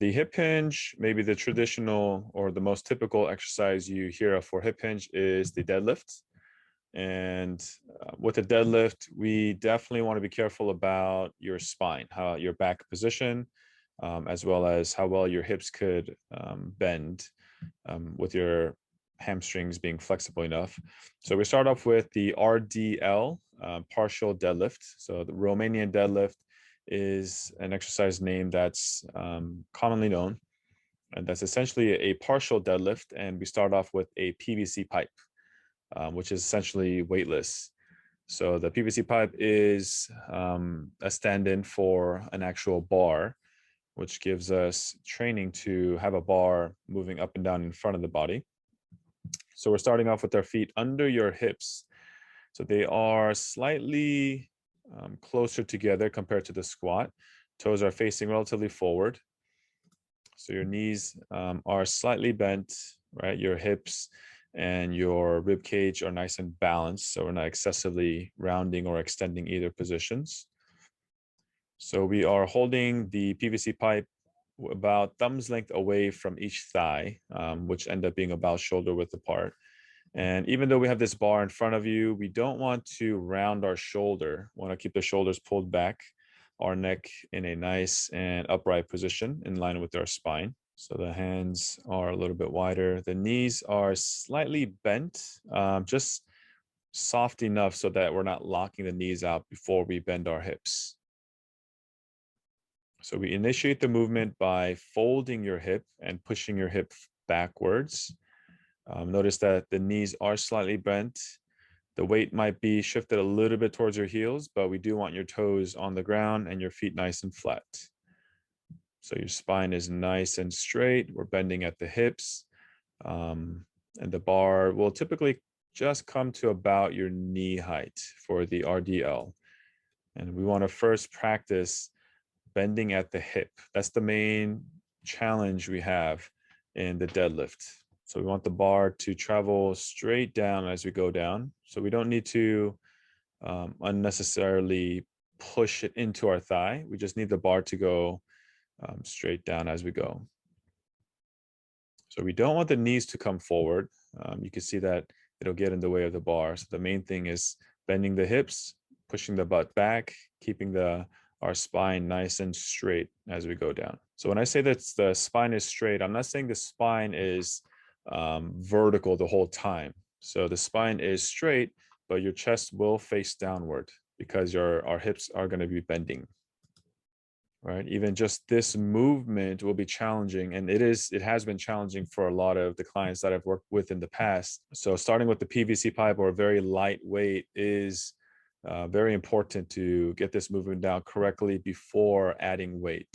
The hip hinge, maybe the traditional or the most typical exercise you hear of for hip hinge is the deadlift. And with a deadlift, we definitely want to be careful about your spine, how your back position, as well as how well your hips could bend with your hamstrings being flexible enough. So we start off with the RDL, partial deadlift. So the Romanian deadlift is an exercise name that's commonly known. And that's essentially a partial deadlift. And we start off with a PVC pipe, which is essentially weightless. So the PVC pipe is a stand-in for an actual bar, which gives us training to have a bar moving up and down in front of the body. So we're starting off with our feet under your hips. So they are slightly closer together compared to the squat. Toes are facing relatively forward. So your knees are slightly bent, right? Your hips and your rib cage are nice and balanced. So we're not excessively rounding or extending either positions. So we are holding the PVC pipe about thumb's length away from each thigh, which end up being about shoulder width apart. And even though we have this bar in front of you, we don't want to round our shoulder. We want to keep the shoulders pulled back, our neck in a nice and upright position in line with our spine. So the hands are a little bit wider. The knees are slightly bent, just soft enough so that we're not locking the knees out before we bend our hips. So we initiate the movement by folding your hip and pushing your hip backwards. Notice that the knees are slightly bent. The weight might be shifted a little bit towards your heels, but we do want your toes on the ground and your feet nice and flat. So your spine is nice and straight. We're bending at the hips. And the bar will typically just come to about your knee height for the RDL. And we want to first practice bending at the hip. That's the main challenge we have in the deadlift. So we want the bar to travel straight down as we go down. So we don't need to unnecessarily push it into our thigh. We just need the bar to go straight down as we go. So we don't want the knees to come forward. You can see that it'll get in the way of the bar. So the main thing is bending the hips, pushing the butt back, keeping our spine nice and straight as we go down. So when I say that the spine is straight, I'm not saying the spine is vertical the whole time. So the spine is straight, but your chest will face downward because our hips are going to be bending. Right? Even just this movement will be challenging, and it has been challenging for a lot of the clients that I've worked with in the past. So starting with the PVC pipe or a very lightweight is very important to get this movement down correctly before adding weight.